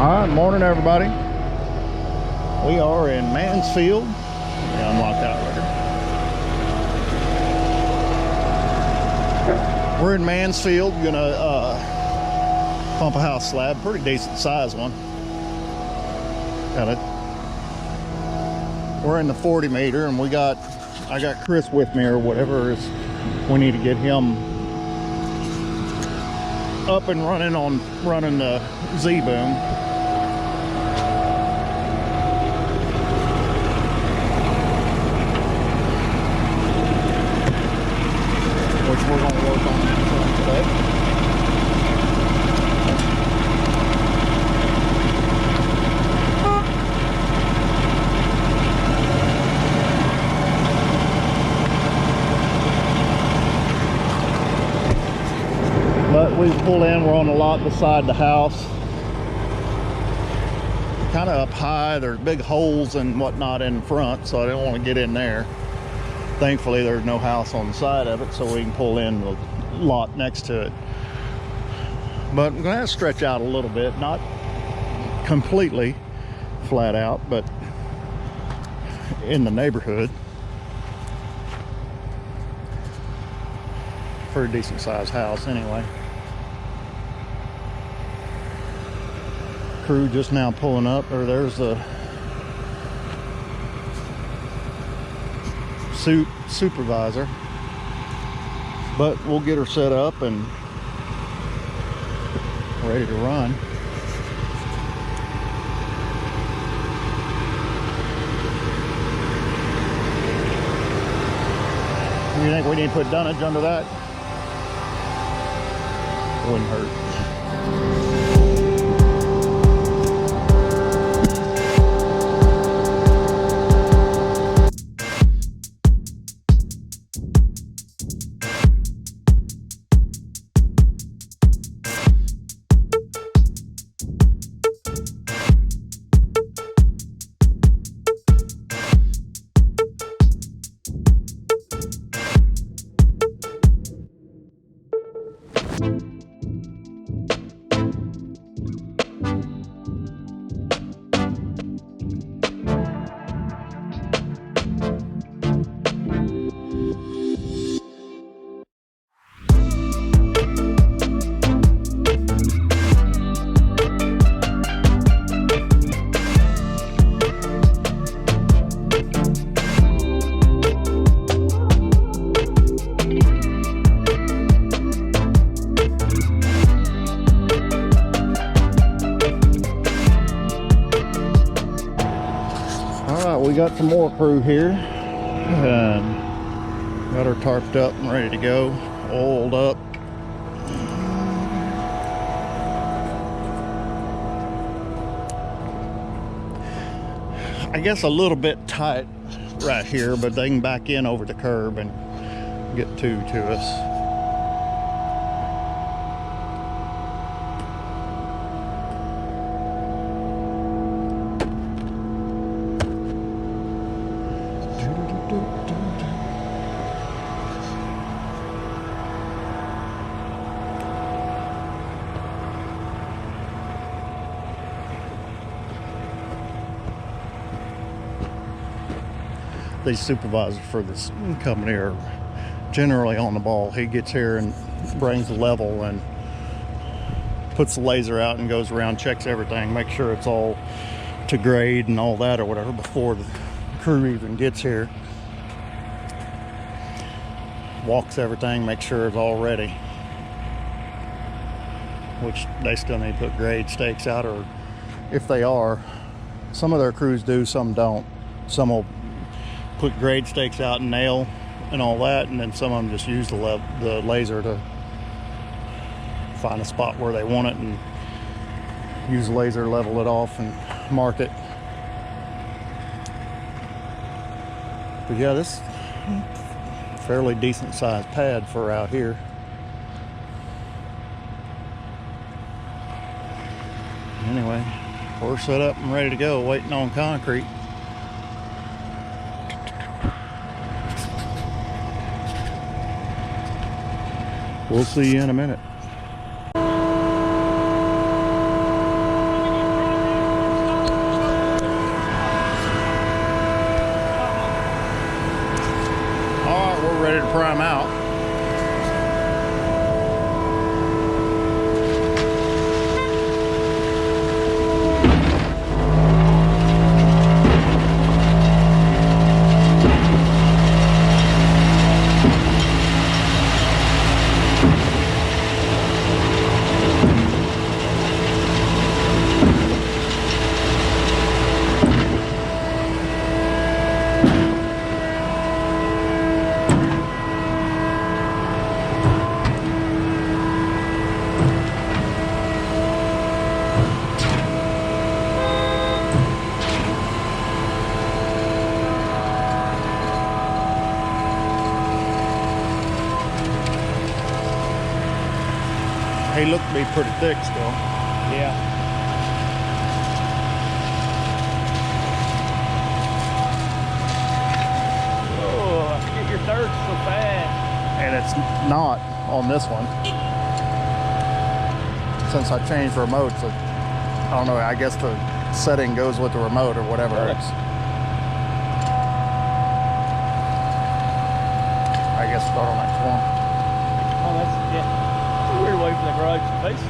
Alright, morning everybody. We are in Mansfield. Yeah, unlock that later. We're in Mansfield, gonna pump a house slab, pretty decent size one. Got it. We're in the 40 meter and I got Chris with me or whatever. We need to get him up and running the Z-boom. Which we're going to work on that today. But we pull in, we're on the lot beside the house. Kind of up high, there's big holes and whatnot in front, so I didn't want to get in there. Thankfully, there's no house on the side of it, so we can pull in the lot next to it. But I'm gonna have to stretch out a little bit, not completely flat out, but in the neighborhood. For a decent sized house anyway. Crew just now pulling up, or there's the supervisor, but we'll get her set up and ready to run. You think we need to put dunnage under that? Wouldn't hurt. We got some more crew here and got her tarped up and ready to go, oiled up. I guess a little bit tight right here, but they can back in over the curb and get to us. These supervisors for this company are generally on the ball. He gets here and brings the level and puts the laser out and goes around, checks everything, makes sure it's all to grade and all that or whatever before the crew even gets here. Walks everything, makes sure it's all ready. Which they still need to put grade stakes out, or if they are, some of their crews do, some don't. Some will put grade stakes out and nail and all that, and then some of them just use the laser to find a spot where they want it and use the laser, level it off and mark it. But yeah, this fairly decent sized pad for out here. Anyway, we're set up and ready to go, waiting on concrete. We'll see you in a minute. look to be pretty thick still. Yeah. Oh, I forget your third's so fast. And it's not on this one. Since I changed remotes, I don't know, I guess the setting goes with the remote or whatever. I guess start on that corner. Oh, that's, yeah. It's a weird way for the garage to face.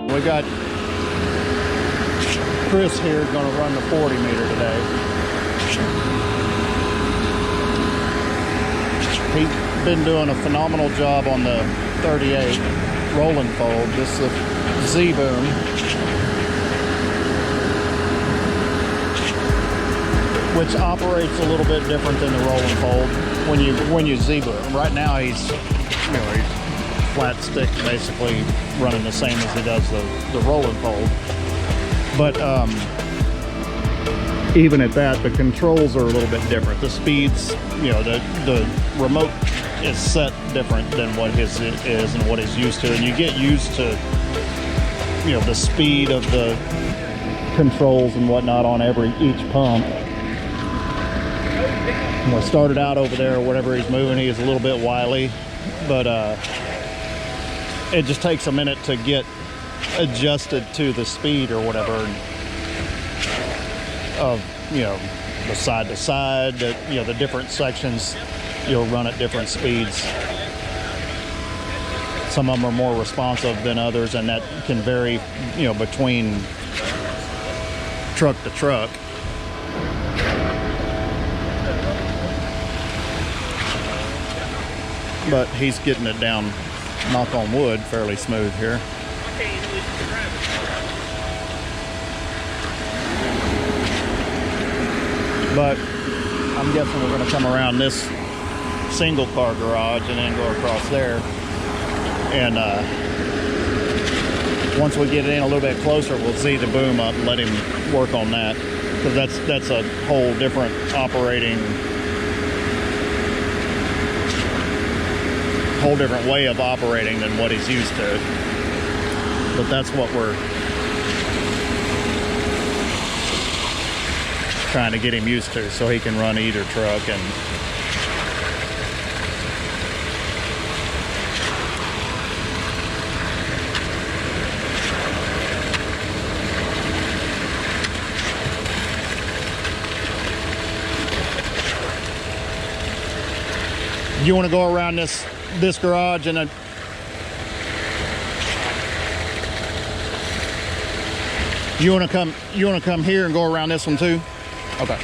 We got Chris here going to run the 40 meter today. He's been doing a phenomenal job on the 38 rolling fold. This is a Z-boom. Which operates a little bit different than the rolling fold when you Z-boom. Right now he's flat stick, basically running the same as he does the rolling fold. But even at that, the controls are a little bit different. The speeds, the remote is set different than what his is and what he's used to, and you get used to the speed of the controls and whatnot on each pump. When I started out over there, or whatever he's moving, he is a little bit wily, but it just takes a minute to get adjusted to the speed or whatever of the side to side, the different sections you'll run at different speeds. Some of them are more responsive than others, and that can vary between truck to truck. But he's getting it down, knock on wood, fairly smooth here. But I'm guessing we're going to come around this single car garage and then go across there. And once we get in a little bit closer, we'll see the boom up and let him work on that, because that's a whole different way of operating than what he's used to. But that's what we're trying to get him used to, so he can run either truck. And you want to go around this garage and then you want to come here and go around this one too? Okay.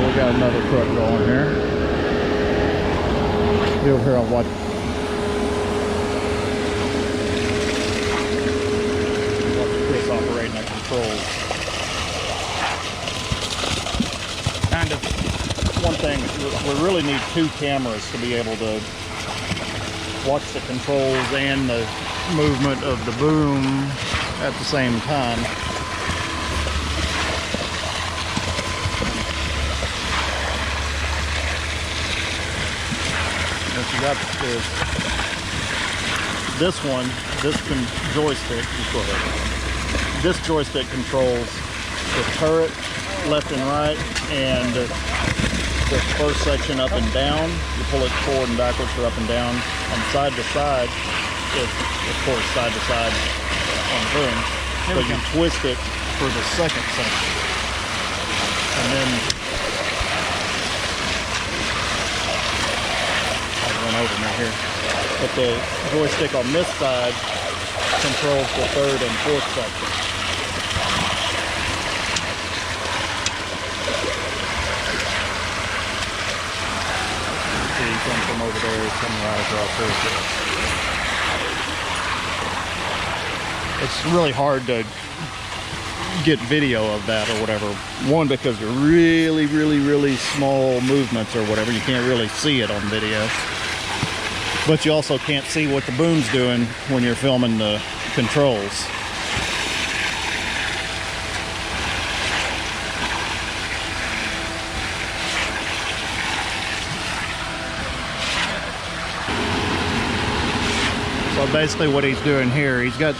We got another truck going here. Be over here on watch Chris operating the controls. one thing. We really need 2 cameras to be able to watch the controls and the movement of the boom at the same time. If you got this one, joystick, this joystick controls the turret left and right, and the first section up and down. You pull it forward and backwards for up and down. On side to side, it's of course side to side on boom. But you twist it for the second section, and then I'll run over now here. But the joystick on this side controls the third and fourth section. See, come from over there, coming right across here. It's really hard to get video of that or whatever. One, because they're really, really, really small movements or whatever. You can't really see it on video. But you also can't see what the boom's doing when you're filming the controls. So basically what he's doing here, he's got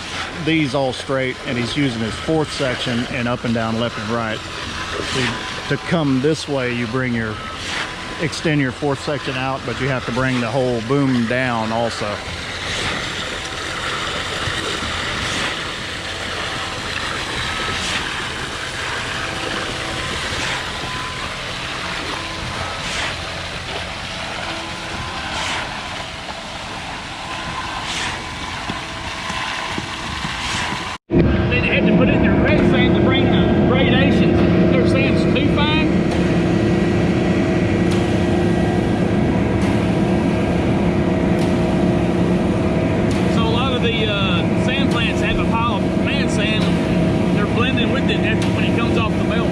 these all straight and he's using his fourth section and up and down, left and right. So to come this way, you extend your fourth section out, but you have to bring the whole boom down also. They had to put in their red sand to bring the gradations. Their sand's too fine. So a lot of the sand plants have a pile of man sand. They're blending with it when it comes off the mill.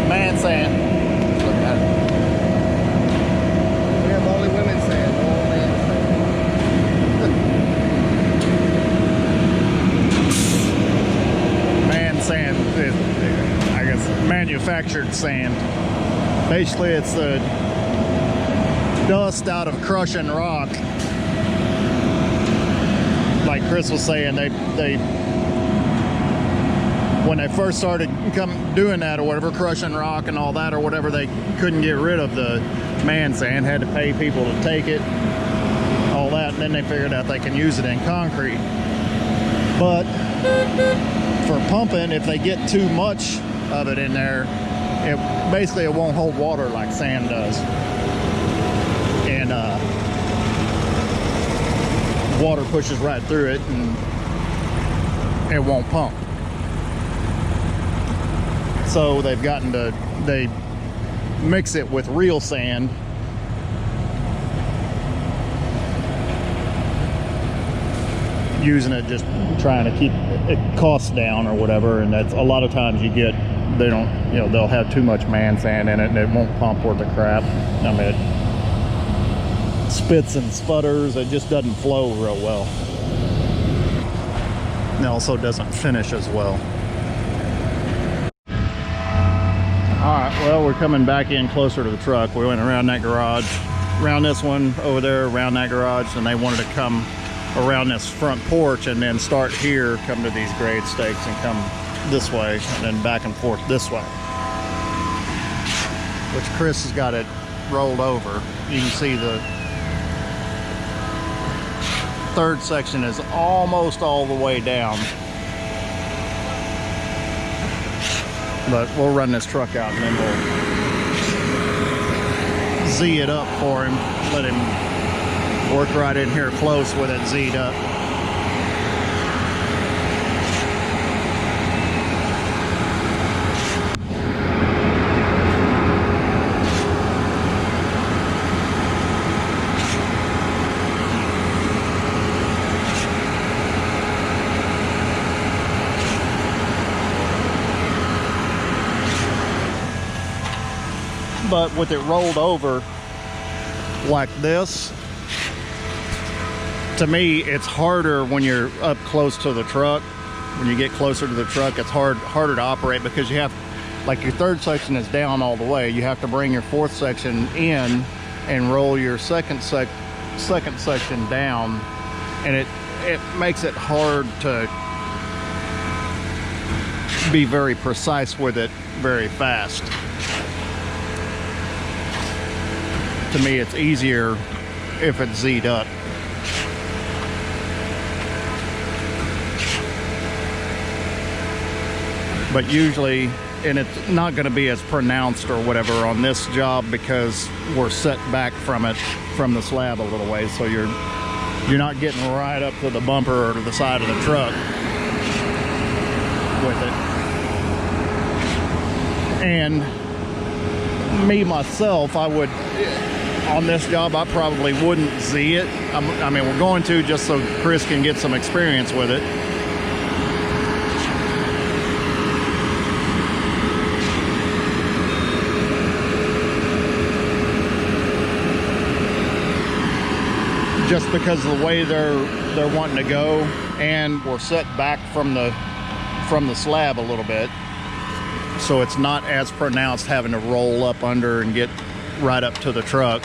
Man sand. Look at it. We have only women sand, no man sand. Man sand is, I guess, manufactured sand. Basically, it's the dust out of crushing rock. Like Chris was saying, they when they first started doing that or whatever, crushing rock and all that or whatever, they couldn't get rid of the man sand, had to pay people to take it, all that, and then they figured out they can use it in concrete. But for pumping, if they get too much of it in there, it won't hold water like sand does, and water pushes right through it and it won't pump. So they mix it with real sand, using it, just trying to keep it costs down or whatever. And that's a lot of times they'll have too much man sand in it and it won't pump worth the crap. I mean, it spits and sputters. It just doesn't flow real well. And it also doesn't finish as well. Alright, well, we're coming back in closer to the truck. We went around that garage, around this one over there, around that garage, and they wanted to come around this front porch and then start here, come to these grade stakes and come this way, and then back and forth this way. Which Chris has got it rolled over. You can see the third section is almost all the way down. But we'll run this truck out and then we'll Z it up for him. Let him work right in here close with it Z'd up. But with it rolled over like this, to me, it's harder when you're up close to the truck. When you get closer to the truck, it's harder to operate because you have, like, your third section is down all the way. You have to bring your fourth section in and roll your second section down, and it makes it hard to be very precise with it very fast. To me, it's easier if it's Z'd up. But usually, and it's not going to be as pronounced or whatever on this job because we're set back from it, from the slab a little way, so you're not getting right up to the bumper or to the side of the truck with it. And me myself, I would, on this job, I probably wouldn't Z it. I mean, we're going to just so Chris can get some experience with it. Just because of the way they're wanting to go, and we're set back from the slab a little bit, so it's not as pronounced having to roll up under and get right up to the truck.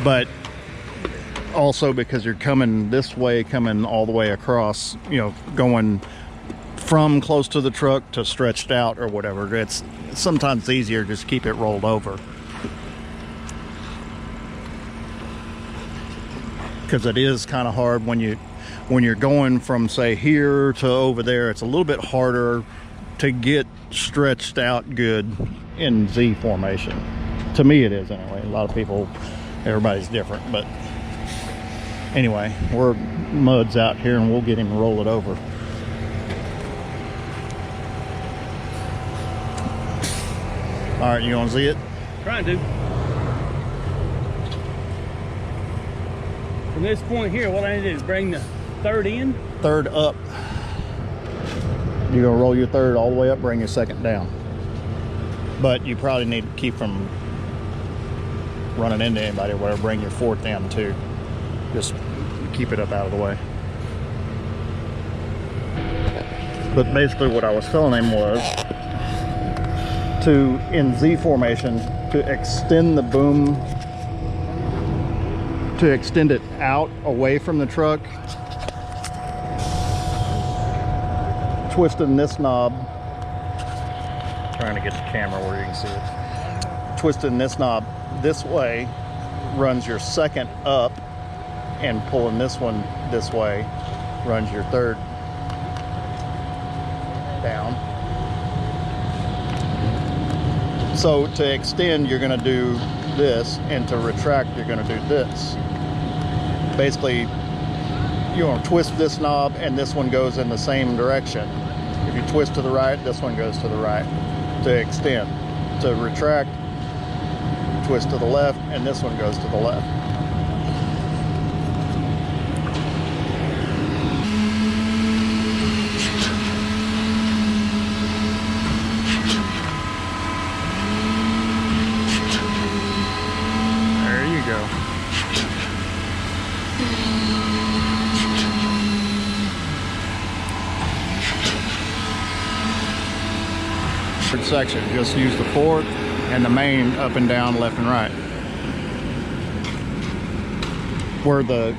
But also because you're coming this way, coming all the way across, you know, going from close to the truck to stretched out or whatever, it's sometimes easier to just keep it rolled over. Because it is kind of hard when you're going from, say, here to over there. It's a little bit harder to get stretched out good in Z formation. To me it is, anyway. A lot of people, everybody's different, but anyway, Mud's out here and we'll get him to roll it over. All right, you want to Z it? Trying to. From this point here, what I need to do is bring the third in. Third up. You're gonna roll your third all the way up, bring your second down. But you probably need to keep from running into anybody or whatever. Bring your fourth down too. Just keep it up out of the way. But basically what I was telling him was to, in Z formation, to extend the boom, to extend it out away from the truck, twisting this knob, trying to get the camera where you can see it, twisting this knob this way runs your second up, and pulling this one this way runs your third down. So to extend, you're going to do this, and to retract, you're going to do this. Basically, you want to twist this knob and this one goes in the same direction. If you twist to the right, this one goes to the right to extend. To retract, twist to the left and this one goes to the left. There you go. Section, just use the fourth and the main up and down, left and right. Where the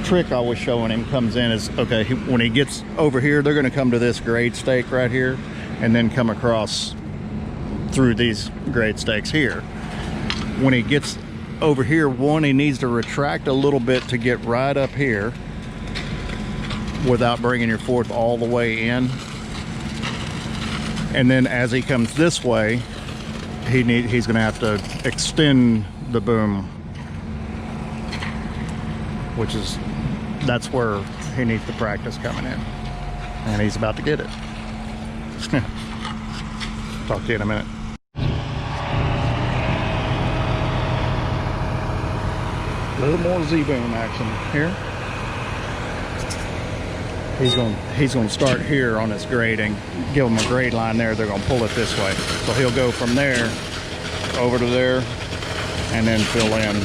trick I was showing him comes in is, okay, when he gets over here, they're going to come to this grade stake right here and then come across through these grade stakes here. When he gets over here, one, he needs to retract a little bit to get right up here without bringing your fourth all the way in. And then as he comes this way, he's going to have to extend the boom, which is, that's where he needs the practice coming in. And he's about to get it. Talk to you in a minute. A little more Z-boom action here. He's going to start here on his grading, give him a grade line there, they're going to pull it this way. So he'll go from there over to there and then fill in.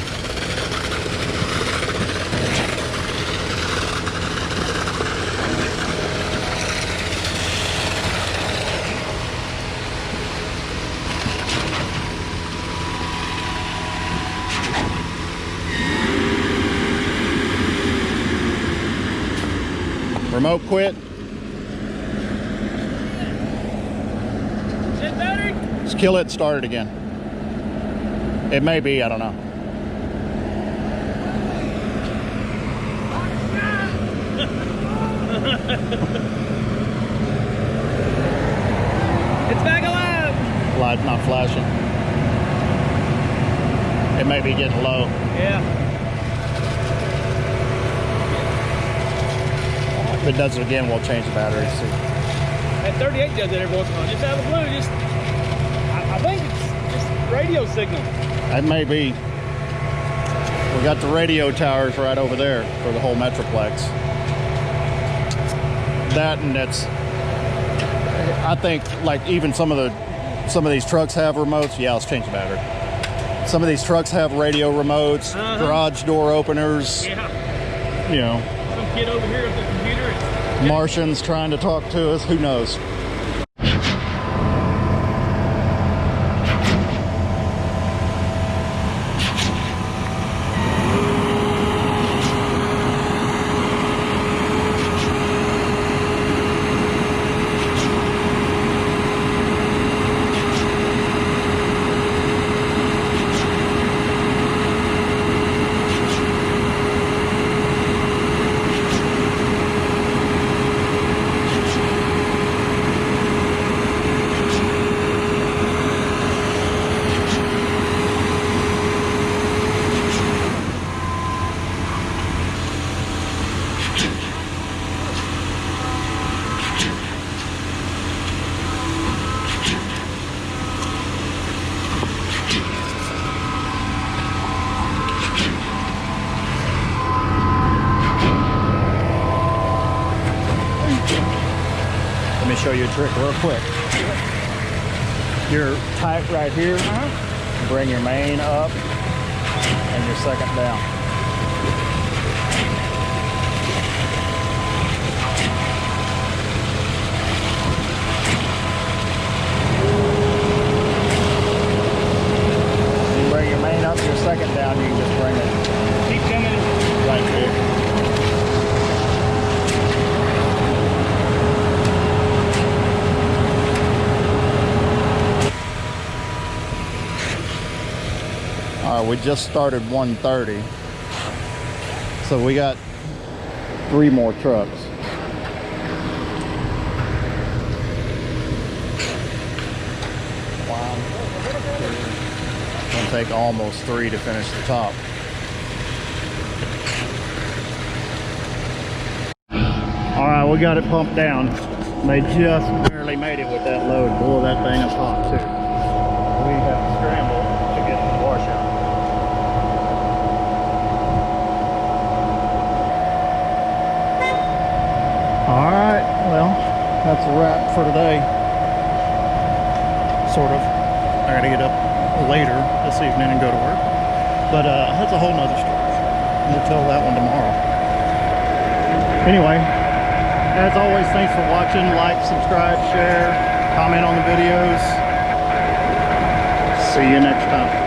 Remote quit. Is it battery? Let's kill it, start it again. It may be, I don't know. It's back alive. Light not flashing. It may be getting low. Yeah. If it does it again, we'll change the battery. See. That 38 does it every once in a while. Just out of the blue, just I think it's just radio signal. That may be. We got the radio towers right over there for the whole Metroplex. That and that's. I think like even some of these trucks have remotes. Yeah, let's change the battery. Some of these trucks have radio remotes, garage door openers. Yeah. You know. Some kid over here at the computer. Martians trying to talk to us. Who knows? Let me show you a trick real quick. You're tight right here. Bring your main up and your second down. You bring your main up, your second down, you can just bring it. Keep coming. Right here. All right, we just started 1:30, so we got 3 more trucks. Wow. It'll take almost 3 to finish the top. All right, we got it pumped down. They just barely made it with that load. Boy, that thing is hot too. We have to scramble to get to the washout. All right, well, that's a wrap for today. Sort of. I gotta get up later this evening and go to work. But that's a whole nother story. We'll tell that one tomorrow. Anyway, as always, thanks for watching. Like, subscribe, share, comment on the videos. See you next time.